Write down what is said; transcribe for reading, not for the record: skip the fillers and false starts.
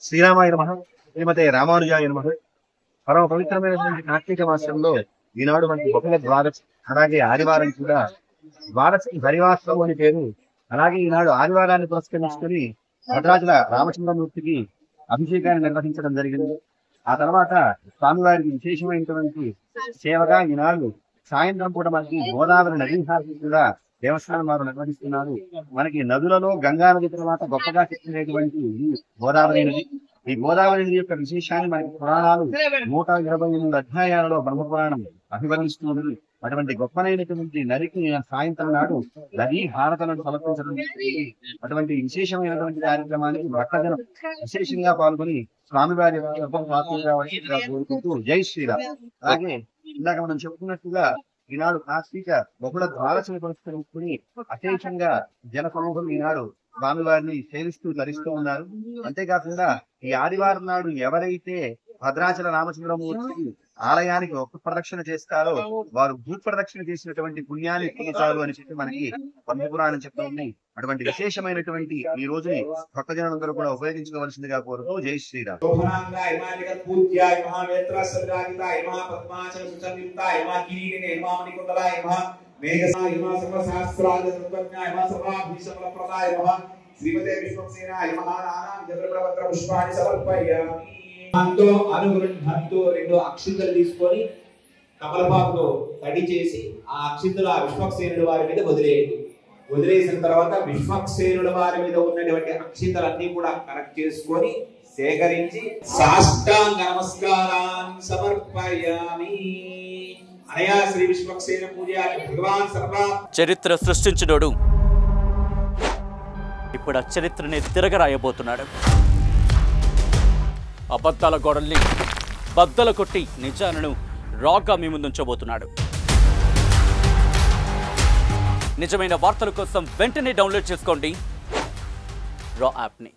శ్రీరామాయ నమః, శ్రీమతే రామానుజాయ నమః. పరమ పవిత్రమైనటువంటి కార్తీక మాసంలో ఈనాడు మనకి బహుళ ద్వాదశి, అలాగే ఆదివారం కూడా ద్వాదశి హరివాసరం అని పేరు. అలాగే ఈనాడు ఆదివారాన్ని పురస్కరించుకొని భద్రాచల రామచంద్రమూర్తికి అభిషేకాన్ని నిర్వహించడం జరిగింది. ఆ తర్వాత స్వామివారికి విశేషమైనటువంటి సేవగా ఈనాడు సాయంత్రం పూట మనకి గోదావరి నదీ హారతి కూడా దేవస్థానం వారు నిర్వహిస్తున్నారు. మనకి నదులలో గంగా నది తర్వాత గొప్పగా చెప్పుకునేటువంటి గోదావరి నది. ఈ గోదావరి నది యొక్క విశేషాన్ని మనకి పురాణాలు 128 అధ్యాయాలలో బ్రహ్మపురాణం అభివర్ణిస్తున్నది. అటువంటి గొప్పనైనటువంటి నదికి సాయంత్రం నాడు నదీ హారతలను సమర్పించడం. అటువంటి విశేషమైనటువంటి కార్యక్రమానికి భక్తజనం విశేషంగా పాల్గొని స్వామివారి కోరుకుంటూ జై శ్రీరామ్. అలాగే ఇందాక మనం చెప్పుకున్నట్టుగా ఈనాడు కార్తీక బహుళ ద్వాదశిని పురస్కరించుకుని అశేషంగా జన సమూహం ఈనాడు స్వామివారిని సేవిస్తూ ధరిస్తూ ఉన్నారు. అంతేకాకుండా ఈ ఆదివారం నాడు ఎవరైతే భద్రాచల రామచంద్రమూర్తి ఆలయానికి ఒక ప్రదక్షిణ చేస్తారో వారు భూ ప్రదక్షిణ చేసినటువంటి పుణ్యాన్ని పొందుతారు అని చెప్పి మనకి బ్రహ్మపురాణం చెప్తుంది. అటువంటి విశేషమైనటువంటి ఈ రోజుని భక్తజనులందరూ కూడా ఉపయోగించుకోవాల్సిందిగా కోరుతూ జై శ్రీరామ్. శ్రీమతే విశ్వక్సేనాయ మహానానాం పుష్పాన్ని సమర్పయామి. అంతో అనుగృహంతో 2 అక్షింతలు తీసుకొని కమలపాకులో తడి చేసి ఆ అక్షింతలు ఆ విశ్వక్సేనుడి వారి మీద వదిలేయండి. వదిలేసిన తర్వాత విశ్వక్సేనుడి వారి మీద ఉన్నటువంటి అక్షింతలన్నీ కూడా కరెక్ట్ చేసుకొని సేకరించి సాష్టాంగ నమస్కారాన్ని సమర్పయామి. అనయా శ్రీ విశ్వక్సేన పూజ భగవాన్ సర్వ చరిత్ర సృష్టించినోడు ఇప్పుడు ఆ చరిత్రని తిరగరాయబోతున్నాడు. అబద్ధాల గోడల్ని బద్దలు కొట్టి నిజాలను రాగా మీ ముందుంచబోతున్నాడు. నిజమైన వార్తల కోసం వెంటనే డౌన్లోడ్ చేసుకోండి రా యాప్ని.